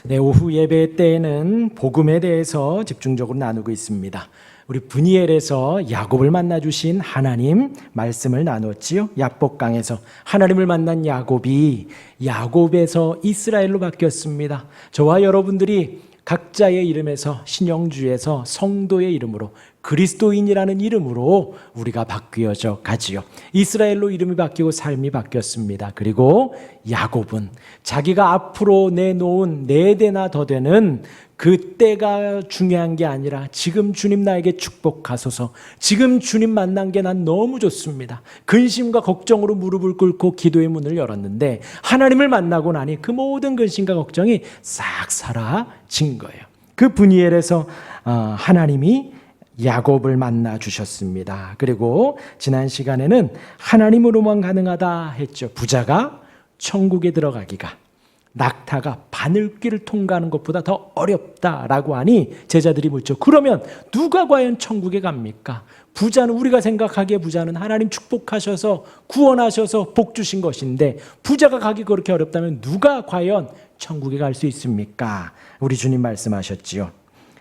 네, 오후 예배 때에는 복음에 대해서 집중적으로 나누고 있습니다. 우리 브니엘에서 야곱을 만나 주신 하나님 말씀을 나눴지요. 야복강에서 하나님을 만난 야곱이 야곱에서 이스라엘로 바뀌었습니다. 저와 여러분들이 각자의 이름에서 신영주에서 성도의 이름으로 그리스도인이라는 이름으로 우리가 바뀌어져 가지요. 이스라엘로 이름이 바뀌고 삶이 바뀌었습니다. 그리고 야곱은 자기가 앞으로 내놓은 4대나 더 되는 그 때가 중요한 게 아니라 지금 주님 나에게 축복하소서, 지금 주님 만난 게 난 너무 좋습니다. 근심과 걱정으로 무릎을 꿇고 기도의 문을 열었는데 하나님을 만나고 나니 그 모든 근심과 걱정이 싹 사라진 거예요. 그 브니엘에서 하나님이 야곱을 만나 주셨습니다. 그리고 지난 시간에는 하나님으로만 가능하다 했죠. 부자가 천국에 들어가기가 낙타가 바늘길을 통과하는 것보다 더 어렵다라고 하니 제자들이 묻죠. 그러면 누가 과연 천국에 갑니까? 부자는, 우리가 생각하기에 부자는 하나님 축복하셔서 구원하셔서 복 주신 것인데 부자가 가기 그렇게 어렵다면 누가 과연 천국에 갈 수 있습니까? 우리 주님 말씀하셨지요.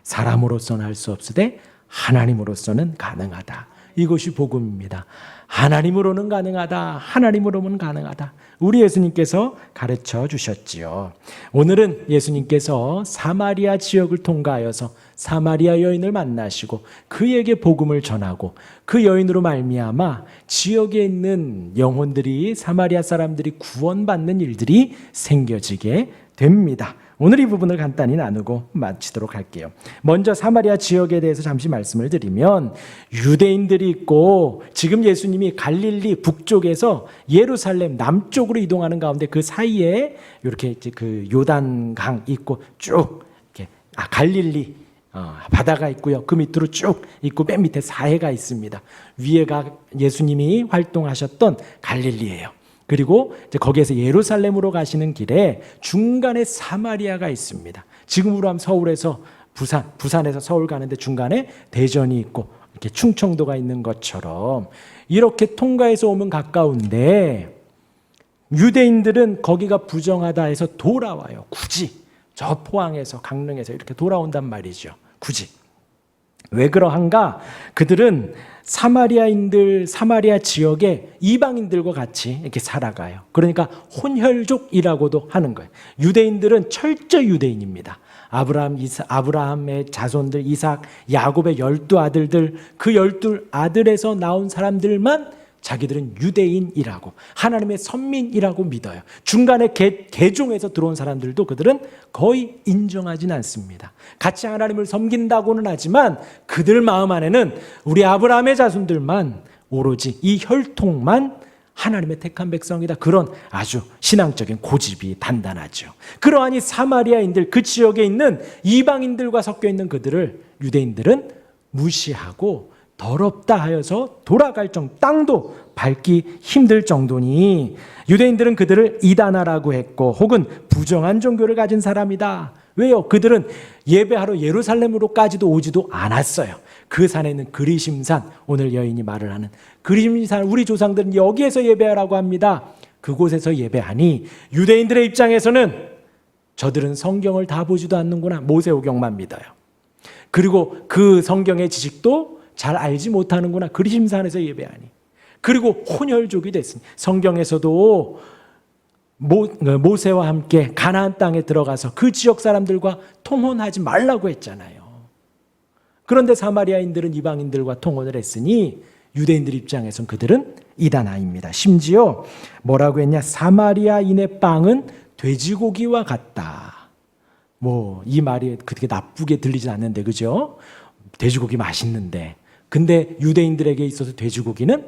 사람으로서는 할 수 없으되 하나님으로서는 가능하다. 이것이 복음입니다. 하나님으로는 가능하다. 하나님으로는 가능하다. 우리 예수님께서 가르쳐 주셨지요. 오늘은 예수님께서 사마리아 지역을 통과하여서 사마리아 여인을 만나시고 그에게 복음을 전하고 그 여인으로 말미암아 지역에 있는 영혼들이, 사마리아 사람들이 구원받는 일들이 생겨지게 됩니다. 오늘 이 부분을 간단히 나누고 마치도록 할게요. 먼저 사마리아 지역에 대해서 잠시 말씀을 드리면 유대인들이 있고 지금 예수님이 갈릴리 북쪽에서 예루살렘 남쪽으로 이동하는 가운데 그 사이에 이렇게 그 요단강 있고 쭉 이렇게 갈릴리 바다가 있고요. 그 밑으로 쭉 있고 맨 밑에 사해가 있습니다. 위에가 예수님이 활동하셨던 갈릴리예요. 그리고 이제 거기에서 예루살렘으로 가시는 길에 중간에 사마리아가 있습니다. 지금으로 하면 서울에서 부산에서 서울 가는데 중간에 대전이 있고 이렇게 충청도가 있는 것처럼 이렇게 통과해서 오면 가까운데 유대인들은 거기가 부정하다 해서 돌아와요. 굳이 저 포항에서 강릉에서 이렇게 돌아온단 말이죠. 굳이. 왜 그러한가? 그들은 사마리아인들, 사마리아 지역의 이방인들과 같이 이렇게 살아가요. 그러니까 혼혈족이라고도 하는 거예요. 유대인들은 철저 유대인입니다. 아브라함의 자손들, 이삭, 야곱의 12아들들, 그 12아들에서 나온 사람들만 자기들은 유대인이라고, 하나님의 선민이라고 믿어요. 중간에 개종에서 들어온 사람들도 그들은 거의 인정하진 않습니다. 같이 하나님을 섬긴다고는 하지만 그들 마음 안에는 우리 아브라함의 자손들만, 오로지 이 혈통만 하나님의 택한 백성이다. 그런 아주 신앙적인 고집이 단단하죠. 그러하니 사마리아인들, 그 지역에 있는 이방인들과 섞여 있는 그들을 유대인들은 무시하고 더럽다 하여서 돌아갈 땅도 밟기 힘들 정도니 유대인들은 그들을 이단아라고 했고 혹은 부정한 종교를 가진 사람이다. 왜요? 그들은 예배하러 예루살렘으로까지도 오지도 않았어요. 그 산에는 그리심산, 오늘 여인이 말을 하는 그리심산, 우리 조상들은 여기에서 예배하라고 합니다. 그곳에서 예배하니 유대인들의 입장에서는 저들은 성경을 다 보지도 않는구나, 모세오경만 믿어요. 그리고 그 성경의 지식도 잘 알지 못하는구나, 그리심산에서 예배하니. 그리고 혼혈족이 됐으니 성경에서도 모세와 함께 가나안 땅에 들어가서 그 지역 사람들과 통혼하지 말라고 했잖아요. 그런데 사마리아인들은 이방인들과 통혼을 했으니 유대인들 입장에선 그들은 이단아입니다. 심지어 뭐라고 했냐? 사마리아인의 빵은 돼지고기와 같다. 이 말이 그렇게 나쁘게 들리진 않는데, 그죠? 돼지고기 맛있는데, 근데 유대인들에게 있어서 돼지고기는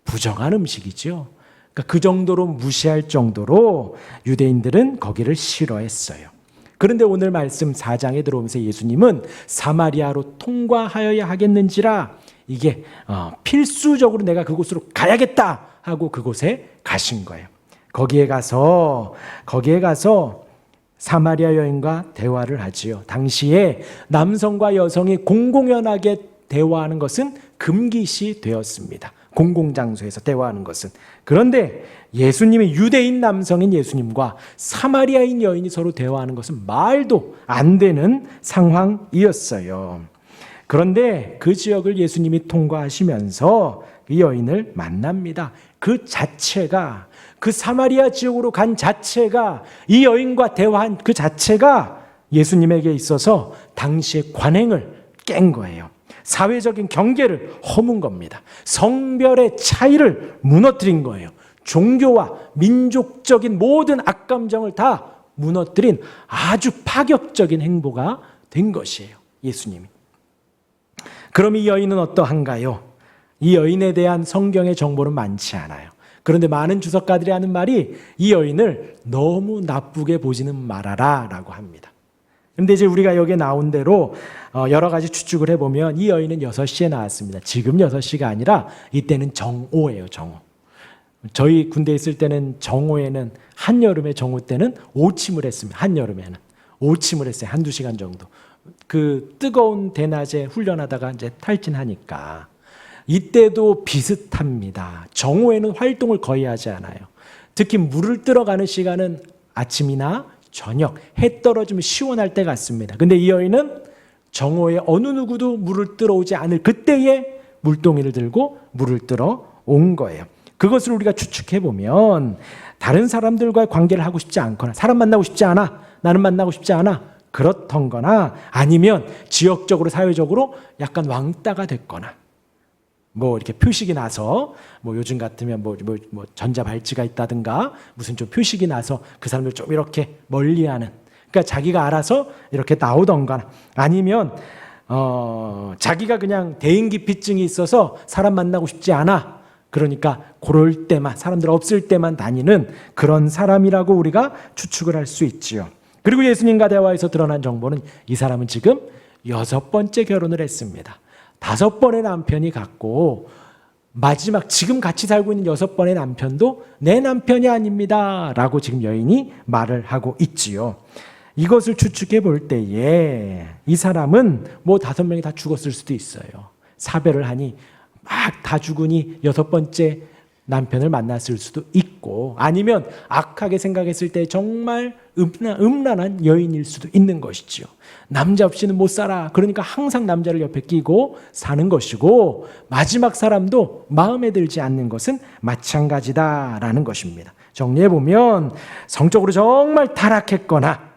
부정한 음식이죠. 그러니까 그 정도로 무시할 정도로 유대인들은 거기를 싫어했어요. 그런데 오늘 말씀 4장에 들어오면서 예수님은 사마리아로 통과하여야 하겠는지라, 이게 필수적으로 내가 그곳으로 가야겠다 하고 그곳에 가신 거예요. 거기에 가서 사마리아 여인과 대화를 하지요. 당시에 남성과 여성이 공공연하게 대화하는 것은 금기시 되었습니다. 공공장소에서 대화하는 것은. 그런데 예수님이 유대인 남성인 예수님과 사마리아인 여인이 서로 대화하는 것은 말도 안 되는 상황이었어요. 그런데 그 지역을 예수님이 통과하시면서 이 여인을 만납니다. 그 자체가, 그 사마리아 지역으로 간 자체가, 이 여인과 대화한 그 자체가 예수님에게 있어서 당시의 관행을 깬 거예요. 사회적인 경계를 허문 겁니다. 성별의 차이를 무너뜨린 거예요. 종교와 민족적인 모든 악감정을 다 무너뜨린 아주 파격적인 행보가 된 것이에요. 예수님이. 그럼 이 여인은 어떠한가요? 이 여인에 대한 성경의 정보는 많지 않아요. 그런데 많은 주석가들이 하는 말이 이 여인을 너무 나쁘게 보지는 말아라 라고 합니다. 그런데 이제 우리가 여기에 나온 대로 여러 가지 추측을 해보면 이 여인은 6시에 나왔습니다. 지금 6시가 아니라 이때는 정오예요. 정오. 저희 군대에 있을 때는 정오에는, 한여름에 정오 때는 오침을 했습니다. 한여름에는 오침을 했어요. 한두 시간 정도. 그 뜨거운 대낮에 훈련하다가 이제 탈진하니까. 이때도 비슷합니다. 정오에는 활동을 거의 하지 않아요. 특히 물을 뜨러 가는 시간은 아침이나 저녁, 해 떨어지면 시원할 때 같습니다. 근데 이 여인은 정오에 어느 누구도 물을 뜨러 오지 않을 그때에 물동이를 들고 물을 뜨러 온 거예요. 그것을 우리가 추측해 보면 다른 사람들과의 관계를 하고 싶지 않거나, 사람 만나고 싶지 않아, 나는 만나고 싶지 않아, 그렇던 거나, 아니면 지역적으로 사회적으로 약간 왕따가 됐거나, 뭐 이렇게 표식이 나서, 뭐 요즘 같으면 뭐 전자발찌가 있다든가 무슨 좀 표식이 나서 그 사람들 좀 이렇게 멀리하는, 그러니까 자기가 알아서 이렇게 나오던가, 아니면 자기가 그냥 대인기피증이 있어서 사람 만나고 싶지 않아, 그러니까 그럴 때만, 사람들 없을 때만 다니는 그런 사람이라고 우리가 추측을 할 수 있지요. 그리고 예수님과 대화에서 드러난 정보는 이 사람은 지금 6번째 결혼을 했습니다. 5번의 남편이 갔고, 마지막 지금 같이 살고 있는 6번의 남편도 내 남편이 아닙니다 라고 지금 여인이 말을 하고 있지요. 이것을 추측해 볼 때에 이 사람은 뭐 5명이 다 죽었을 수도 있어요. 사별을 하니 막 다 죽으니 6번째 남편을 만났을 수도 있고, 아니면 악하게 생각했을 때 정말 음란한 여인일 수도 있는 것이지요. 남자 없이는 못 살아. 그러니까 항상 남자를 옆에 끼고 사는 것이고, 마지막 사람도 마음에 들지 않는 것은 마찬가지다라는 것입니다. 정리해보면 성적으로 정말 타락했거나,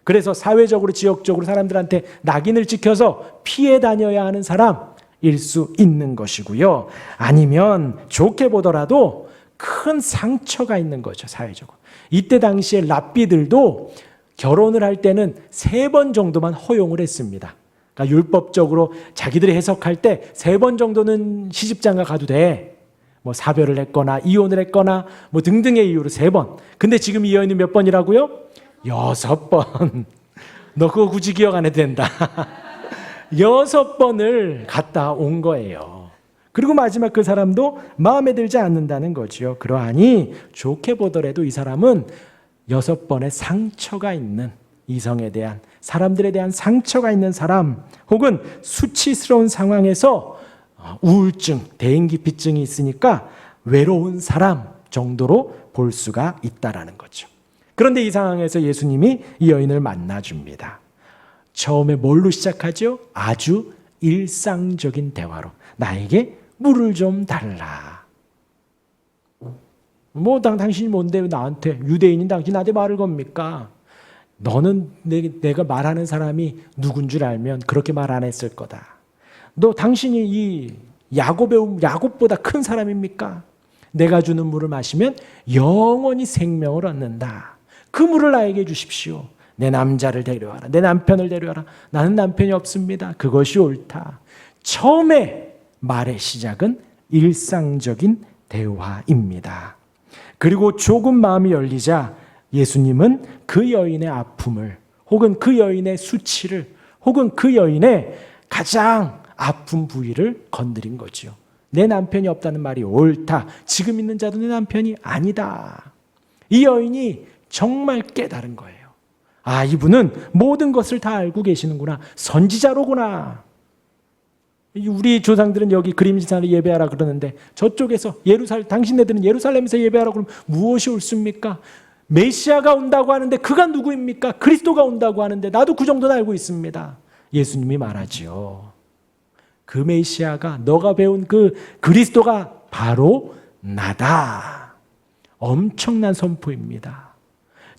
그래서 사회적으로 지역적으로 사람들한테 낙인을 찍혀서 피해 다녀야 하는 사람일 수 있는 것이고요. 아니면 좋게 보더라도 큰 상처가 있는 거죠, 사회적으로. 이때 당시에 랍비들도 결혼을 할 때는 3번 정도만 허용을 했습니다. 그러니까 율법적으로 자기들이 해석할 때 3번 정도는 시집장가 가도 돼. 뭐 사별을 했거나 이혼을 했거나 뭐 등등의 이유로 3번. 근데 지금 이 여인은 몇 번이라고요? 6번. 너 그거 굳이 기억 안 해도 된다. 6번을 갔다 온 거예요. 그리고 마지막 그 사람도 마음에 들지 않는다는 거죠. 그러하니 좋게 보더라도 이 사람은 6번의 상처가 있는, 이성에 대한, 사람들에 대한 상처가 있는 사람, 혹은 수치스러운 상황에서 우울증, 대인기피증이 있으니까 외로운 사람 정도로 볼 수가 있다라는 거죠. 그런데 이 상황에서 예수님이 이 여인을 만나줍니다. 처음에 뭘로 시작하죠? 아주 일상적인 대화로. 나에게 물을 좀 달라. 뭐 당신이 뭔데 나한테, 유대인인 당신이 나한테 말을 겁니까? 너는 내가 말하는 사람이 누군 줄 알면 그렇게 말 안 했을 거다. 너 당신이 이 야곱보다 큰 사람입니까? 내가 주는 물을 마시면 영원히 생명을 얻는다. 그 물을 나에게 주십시오. 내 남자를 데려와라. 내 남편을 데려와라. 나는 남편이 없습니다. 그것이 옳다. 처음에 말의 시작은 일상적인 대화입니다. 그리고 조금 마음이 열리자 예수님은 그 여인의 아픔을, 혹은 그 여인의 수치를, 혹은 그 여인의 가장 아픈 부위를 건드린 거죠. 내 남편이 없다는 말이 옳다. 지금 있는 자도 내 남편이 아니다. 이 여인이 정말 깨달은 거예요. 아, 이분은 모든 것을 다 알고 계시는구나. 선지자로구나. 우리 조상들은 여기 그림신산에 예배하라 그러는데 저쪽에서 당신네들은 예루살렘에서 예배하라 그러면 무엇이 옳습니까? 메시아가 온다고 하는데 그가 누구입니까? 그리스도가 온다고 하는데 나도 그 정도는 알고 있습니다. 예수님이 말하지요. 그 메시아가 너가 배운 그 그리스도가 바로 나다. 엄청난 선포입니다.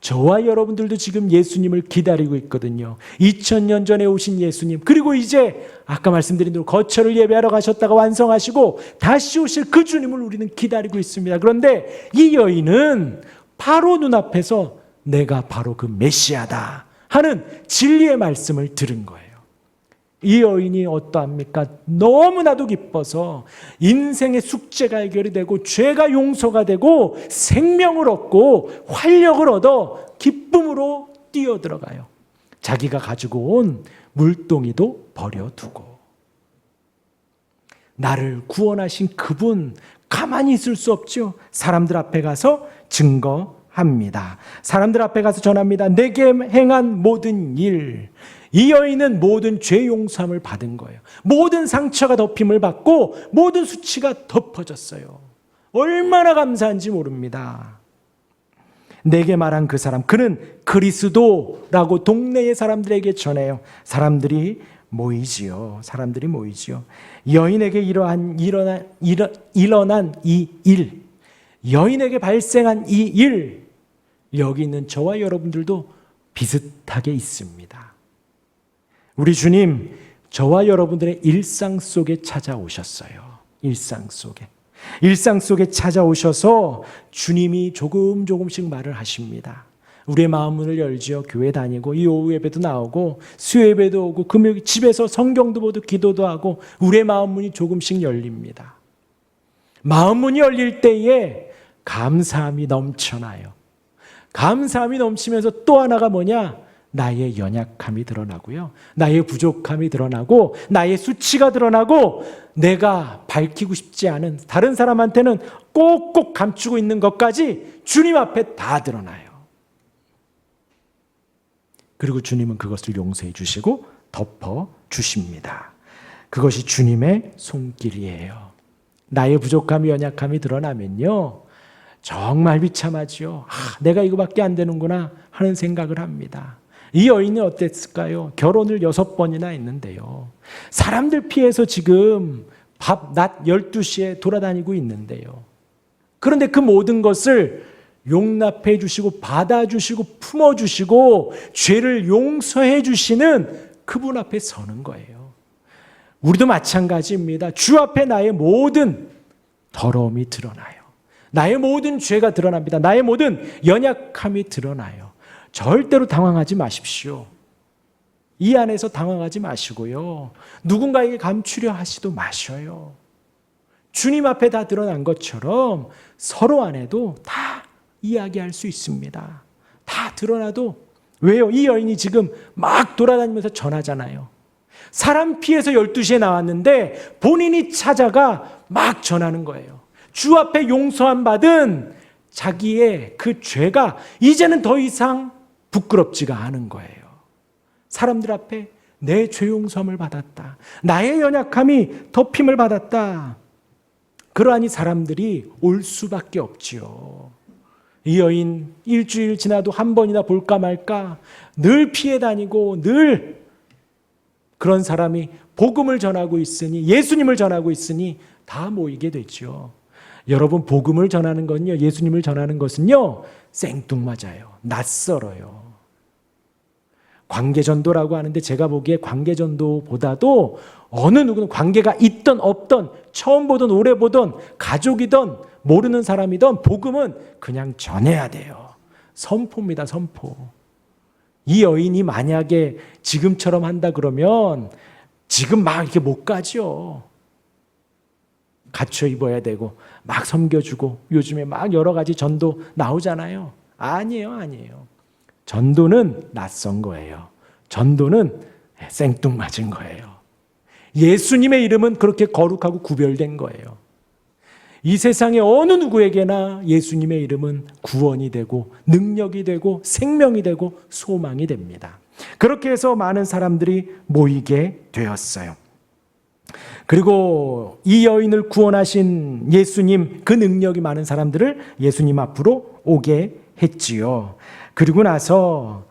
저와 여러분들도 지금 예수님을 기다리고 있거든요. 2000년 전에 오신 예수님, 그리고 이제 아까 말씀드린 대로 거처를 예배하러 가셨다가 완성하시고 다시 오실 그 주님을 우리는 기다리고 있습니다. 그런데 이 여인은 바로 눈앞에서 내가 바로 그 메시아다 하는 진리의 말씀을 들은 거예요. 이 여인이 어떠합니까? 너무나도 기뻐서 인생의 숙제가 해결이 되고 죄가 용서가 되고 생명을 얻고 활력을 얻어 기쁨으로 뛰어들어가요. 자기가 가지고 온 물동이도 버려두고. 나를 구원하신 그분 가만히 있을 수 없죠. 사람들 앞에 가서 증거합니다. 사람들 앞에 가서 전합니다. 내게 행한 모든 일. 이 여인은 모든 죄 용서함을 받은 거예요. 모든 상처가 덮임을 받고 모든 수치가 덮어졌어요. 얼마나 감사한지 모릅니다. 내게 말한 그 사람, 그는 그리스도라고 동네의 사람들에게 전해요. 사람들이 모이지요. 여인에게 일어난 이 일, 여인에게 발생한 이 일, 여기 있는 저와 여러분들도 비슷하게 있습니다. 우리 주님, 저와 여러분들의 일상 속에 찾아오셨어요. 일상 속에 찾아오셔서 주님이 조금씩 말을 하십니다. 우리의 마음문을 열지요. 교회 다니고 이 오후 예배도 나오고 수요 예배도 오고 금요일 집에서 성경도 보고 기도도 하고 우리의 마음문이 조금씩 열립니다. 마음문이 열릴 때에 감사함이 넘쳐나요. 감사함이 넘치면서 또 하나가 뭐냐? 나의 연약함이 드러나고요. 나의 부족함이 드러나고 나의 수치가 드러나고 내가 밝히고 싶지 않은 다른 사람한테는 꼭꼭 감추고 있는 것까지 주님 앞에 다 드러나요. 그리고 주님은 그것을 용서해 주시고 덮어 주십니다. 그것이 주님의 손길이에요. 나의 부족함이 연약함이 드러나면요. 정말 비참하지요. 내가 이거밖에 안 되는구나 하는 생각을 합니다. 이 여인은 어땠을까요? 결혼을 6번이나 했는데요. 사람들 피해서 지금 낮 12시에 돌아다니고 있는데요. 그런데 그 모든 것을 용납해 주시고 받아주시고 품어주시고 죄를 용서해 주시는 그분 앞에 서는 거예요. 우리도 마찬가지입니다. 주 앞에 나의 모든 더러움이 드러나요. 나의 모든 죄가 드러납니다. 나의 모든 연약함이 드러나요. 절대로 당황하지 마십시오. 이 안에서 당황하지 마시고요. 누군가에게 감추려 하지도 마셔요. 주님 앞에 다 드러난 것처럼 서로 안에도 다 이야기할 수 있습니다. 다 드러나도 왜요? 이 여인이 지금 막 돌아다니면서 전하잖아요. 사람 피해서 12시에 나왔는데 본인이 찾아가 막 전하는 거예요. 주 앞에 용서함 받은 자기의 그 죄가 이제는 더 이상 부끄럽지가 않은 거예요. 사람들 앞에 내 죄 용서함을 받았다. 나의 연약함이 덮임을 받았다. 그러하니 사람들이 올 수밖에 없지요. 이 여인 일주일 지나도 한 번이나 볼까 말까 늘 피해 다니고 늘 그런 사람이 복음을 전하고 있으니 예수님을 전하고 있으니 다 모이게 되죠. 여러분 복음을 전하는 건요, 예수님을 전하는 것은요 생뚱맞아요. 낯설어요. 관계전도라고 하는데 제가 보기에 관계전도보다도 어느 누구는 관계가 있던 없던 처음 보던 오래 보던 가족이던 모르는 사람이던 복음은 그냥 전해야 돼요. 선포입니다. 선포. 이 여인이 만약에 지금처럼 한다 그러면 지금 막 이렇게 못 가죠. 갖춰 입어야 되고 막 섬겨주고 요즘에 막 여러 가지 전도 나오잖아요. 아니에요. 전도는 낯선 거예요. 전도는 생뚱맞은 거예요. 예수님의 이름은 그렇게 거룩하고 구별된 거예요. 이 세상의 어느 누구에게나 예수님의 이름은 구원이 되고 능력이 되고 생명이 되고 소망이 됩니다. 그렇게 해서 많은 사람들이 모이게 되었어요. 그리고 이 여인을 구원하신 예수님, 그 능력이 많은 사람들을 예수님 앞으로 오게 했지요. 그리고 나서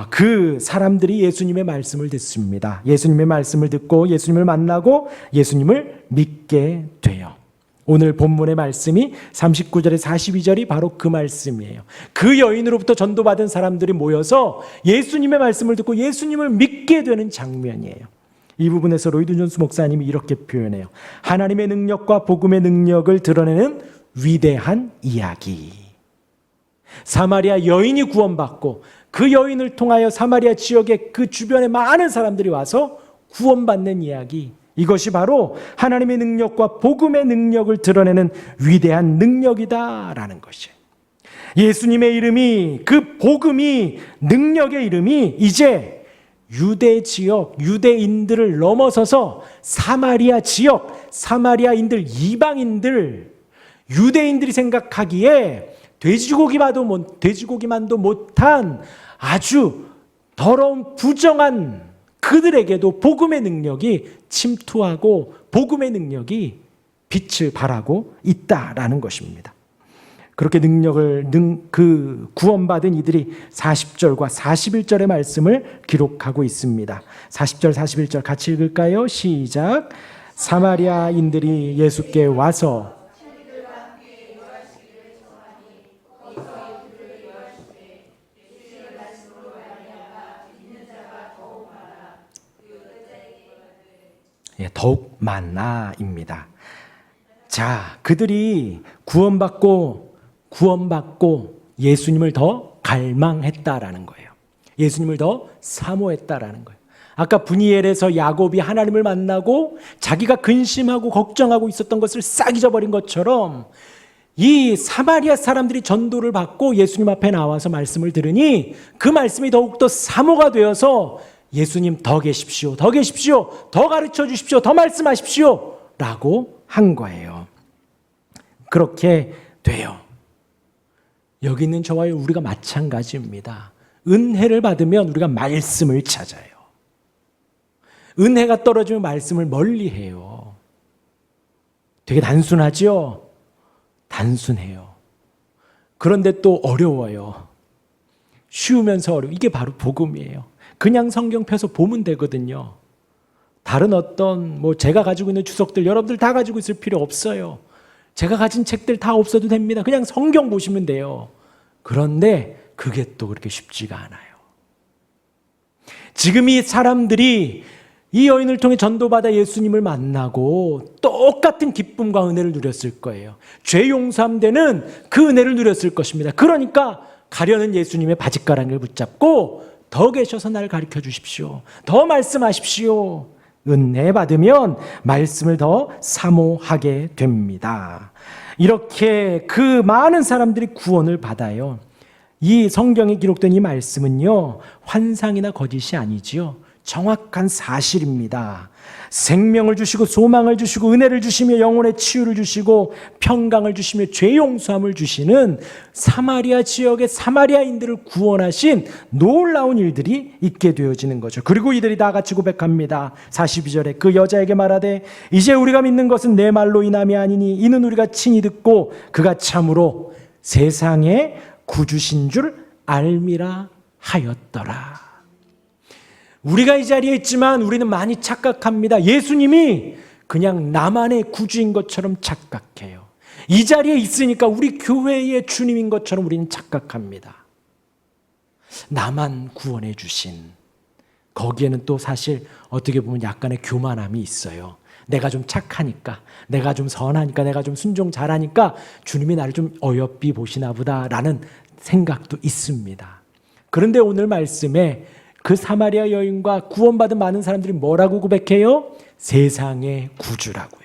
그 사람들이 예수님의 말씀을 듣습니다. 예수님의 말씀을 듣고 예수님을 만나고 예수님을 믿게 돼요. 오늘 본문의 말씀이 39절에 42절이 바로 그 말씀이에요. 그 여인으로부터 전도받은 사람들이 모여서 예수님의 말씀을 듣고 예수님을 믿게 되는 장면이에요. 이 부분에서 로이드 존스 목사님이 이렇게 표현해요. 하나님의 능력과 복음의 능력을 드러내는 위대한 이야기. 사마리아 여인이 구원받고 그 여인을 통하여 사마리아 지역의 그 주변에 많은 사람들이 와서 구원받는 이야기. 이것이 바로 하나님의 능력과 복음의 능력을 드러내는 위대한 능력이다라는 것이에요. 예수님의 이름이, 그 복음이, 능력의 이름이 이제 유대 지역, 유대인들을 넘어서서 사마리아 지역, 사마리아인들, 이방인들, 유대인들이 생각하기에 돼지고기만도 못한 아주 더러운 부정한 그들에게도 복음의 능력이 침투하고 복음의 능력이 빛을 발하고 있다라는 것입니다. 그렇게 그 구원받은 이들이 40절과 41절의 말씀을 기록하고 있습니다. 40절, 41절 같이 읽을까요? 시작. 사마리아인들이 예수께 와서 더욱 많아입니다. 자, 그들이 구원받고 예수님을 더 갈망했다라는 거예요. 예수님을 더 사모했다라는 거예요. 아까 브니엘에서 야곱이 하나님을 만나고 자기가 근심하고 걱정하고 있었던 것을 싹 잊어버린 것처럼 이 사마리아 사람들이 전도를 받고 예수님 앞에 나와서 말씀을 들으니 그 말씀이 더욱더 사모가 되어서 예수님 더 계십시오, 더 계십시오, 더 가르쳐 주십시오, 더 말씀하십시오 라고 한 거예요. 그렇게 돼요. 여기 있는 저와 우리가 마찬가지입니다. 은혜를 받으면 우리가 말씀을 찾아요. 은혜가 떨어지면 말씀을 멀리해요. 되게 단순하죠? 단순해요. 그런데 또 어려워요. 쉬우면서 어려워. 이게 바로 복음이에요. 그냥 성경 펴서 보면 되거든요. 다른 어떤 제가 가지고 있는 주석들 여러분들 다 가지고 있을 필요 없어요. 제가 가진 책들 다 없어도 됩니다. 그냥 성경 보시면 돼요. 그런데 그게 또 그렇게 쉽지가 않아요. 지금 이 사람들이 이 여인을 통해 전도받아 예수님을 만나고 똑같은 기쁨과 은혜를 누렸을 거예요. 죄 용서함되는 그 은혜를 누렸을 것입니다. 그러니까 가려는 예수님의 바짓가랑이를 붙잡고 더 계셔서 날 가르쳐 주십시오. 더 말씀하십시오. 은혜 받으면 말씀을 더 사모하게 됩니다. 이렇게 그 많은 사람들이 구원을 받아요. 이 성경에 기록된 이 말씀은요, 환상이나 거짓이 아니지요. 정확한 사실입니다. 생명을 주시고 소망을 주시고 은혜를 주시며 영혼의 치유를 주시고 평강을 주시며 죄 용서함을 주시는 사마리아 지역의 사마리아인들을 구원하신 놀라운 일들이 있게 되어지는 거죠. 그리고 이들이 다 같이 고백합니다. 42절에 그 여자에게 말하되 이제 우리가 믿는 것은 내 말로 인함이 아니니 이는 우리가 친히 듣고 그가 참으로 세상의 구주신 줄 알미라 하였더라. 우리가 이 자리에 있지만 우리는 많이 착각합니다. 예수님이 그냥 나만의 구주인 것처럼 착각해요. 이 자리에 있으니까 우리 교회의 주님인 것처럼 우리는 착각합니다. 나만 구원해 주신, 거기에는 또 사실 어떻게 보면 약간의 교만함이 있어요. 내가 좀 착하니까, 내가 좀 선하니까, 내가 좀 순종 잘하니까 주님이 나를 좀 어여삐 보시나 보다라는 생각도 있습니다. 그런데 오늘 말씀에 그 사마리아 여인과 구원받은 많은 사람들이 뭐라고 고백해요? 세상의 구주라고요.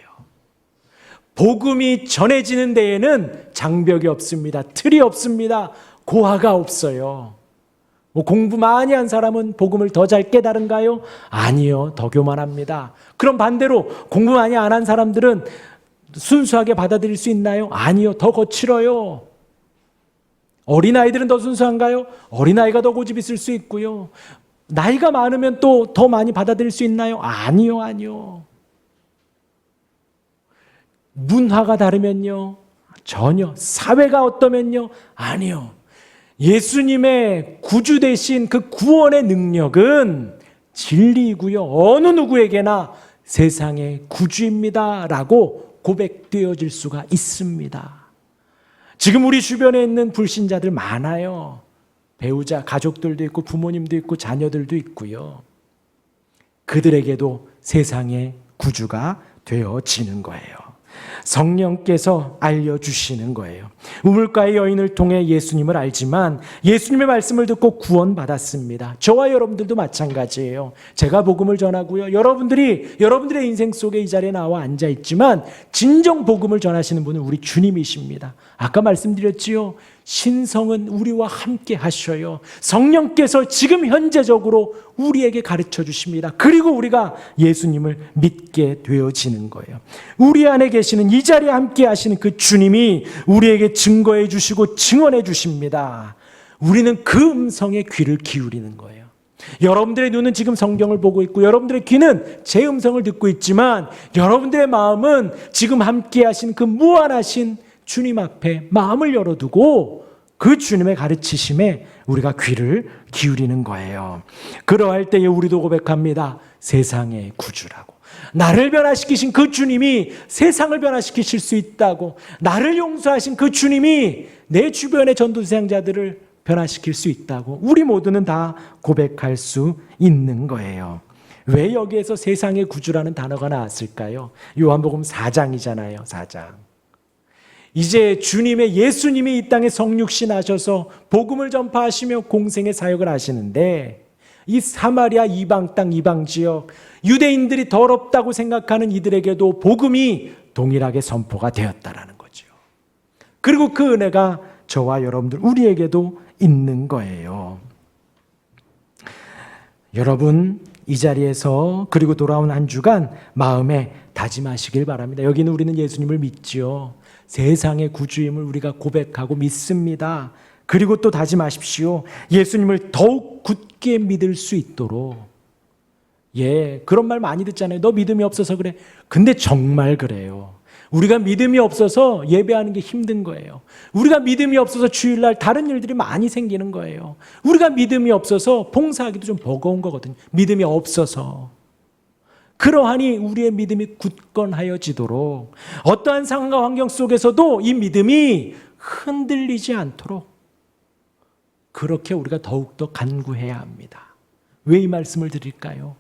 복음이 전해지는 데에는 장벽이 없습니다. 틀이 없습니다. 고하가 없어요. 공부 많이 한 사람은 복음을 더 잘 깨달은가요? 아니요. 더 교만합니다. 그럼 반대로 공부 많이 안 한 사람들은 순수하게 받아들일 수 있나요? 아니요. 더 거칠어요. 어린아이들은 더 순수한가요? 어린아이가 더 고집 있을 수 있고요. 나이가 많으면 또 더 많이 받아들일 수 있나요? 아니요. 문화가 다르면요? 전혀. 사회가 어떠면요? 아니요. 예수님의 구주 되신 그 구원의 능력은 진리이고요. 어느 누구에게나 세상의 구주입니다. 라고 고백되어질 수가 있습니다. 지금 우리 주변에 있는 불신자들 많아요. 배우자, 가족들도 있고 부모님도 있고 자녀들도 있고요. 그들에게도 세상의 구주가 되어지는 거예요. 성령께서 알려주시는 거예요. 우물가의 여인을 통해 예수님을 알지만 예수님의 말씀을 듣고 구원받았습니다. 저와 여러분들도 마찬가지예요. 제가 복음을 전하고요. 여러분들의 인생 속에 이 자리에 나와 앉아있지만 진정 복음을 전하시는 분은 우리 주님이십니다. 아까 말씀드렸지요. 신성은 우리와 함께 하셔요. 성령께서 지금 현재적으로 우리에게 가르쳐 주십니다. 그리고 우리가 예수님을 믿게 되어지는 거예요. 우리 안에 계시는 이 자리에 함께 하시는 그 주님이 우리에게 증거해 주시고 증언해 주십니다. 우리는 그 음성에 귀를 기울이는 거예요. 여러분들의 눈은 지금 성경을 보고 있고 여러분들의 귀는 제 음성을 듣고 있지만 여러분들의 마음은 지금 함께 하신 그 무한하신 주님 앞에 마음을 열어두고 그 주님의 가르치심에 우리가 귀를 기울이는 거예요. 그러할 때에 우리도 고백합니다. 세상의 구주라고. 나를 변화시키신 그 주님이 세상을 변화시키실 수 있다고. 나를 용서하신 그 주님이 내 주변의 전도대상자들을 변화시킬 수 있다고. 우리 모두는 다 고백할 수 있는 거예요. 왜 여기에서 세상의 구주라는 단어가 나왔을까요? 요한복음 4장이잖아요. 4장. 이제 예수님이 이 땅에 성육신 하셔서 복음을 전파하시며 공생의 사역을 하시는데 이 사마리아 이방 땅, 이방 지역, 유대인들이 더럽다고 생각하는 이들에게도 복음이 동일하게 선포가 되었다라는 거죠. 그리고 그 은혜가 저와 여러분들, 우리에게도 있는 거예요. 여러분, 이 자리에서 그리고 돌아온 한 주간 마음에 다짐하시길 바랍니다. 여기는 우리는 예수님을 믿지요. 세상의 구주임을 우리가 고백하고 믿습니다. 그리고 또 다짐하십시오. 예수님을 더욱 굳게 믿을 수 있도록. 그런 말 많이 듣잖아요. 너 믿음이 없어서 그래. 근데 정말 그래요. 우리가 믿음이 없어서 예배하는 게 힘든 거예요. 우리가 믿음이 없어서 주일날 다른 일들이 많이 생기는 거예요. 우리가 믿음이 없어서 봉사하기도 좀 버거운 거거든요. 믿음이 없어서. 그러하니 우리의 믿음이 굳건하여지도록 어떠한 상황과 환경 속에서도 이 믿음이 흔들리지 않도록 그렇게 우리가 더욱더 간구해야 합니다. 왜 이 말씀을 드릴까요?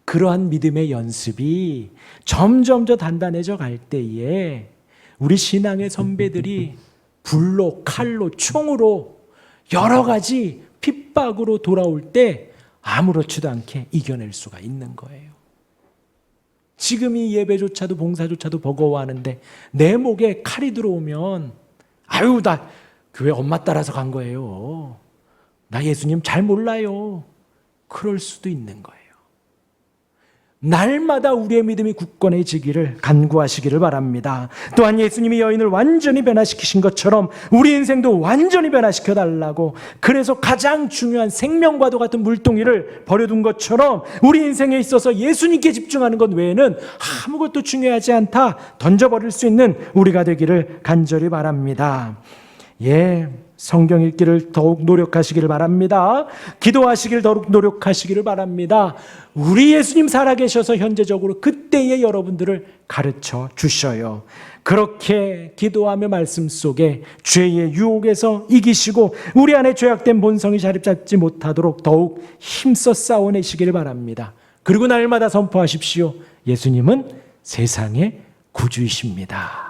그러한 믿음의 연습이 점점 더 단단해져 갈 때에 우리 신앙의 선배들이 불로, 칼로, 총으로 여러 가지 핍박으로 돌아올 때 아무렇지도 않게 이겨낼 수가 있는 거예요. 지금 이 예배조차도 봉사조차도 버거워하는데 내 목에 칼이 들어오면 나 교회 엄마 따라서 간 거예요. 나 예수님 잘 몰라요. 그럴 수도 있는 거예요. 날마다 우리의 믿음이 굳건해지기를 간구하시기를 바랍니다. 또한 예수님이 여인을 완전히 변화시키신 것처럼 우리 인생도 완전히 변화시켜달라고, 그래서 가장 중요한 생명과도 같은 물동이를 버려둔 것처럼 우리 인생에 있어서 예수님께 집중하는 것 외에는 아무것도 중요하지 않다 던져버릴 수 있는 우리가 되기를 간절히 바랍니다. 성경 읽기를 더욱 노력하시기를 바랍니다. 기도하시기를 더욱 노력하시기를 바랍니다. 우리 예수님 살아계셔서 현재적으로 그때의 여러분들을 가르쳐 주셔요. 그렇게 기도하며 말씀 속에 죄의 유혹에서 이기시고 우리 안에 죄악된 본성이 자리 잡지 못하도록 더욱 힘써 싸워내시기를 바랍니다. 그리고 날마다 선포하십시오. 예수님은 세상의 구주이십니다.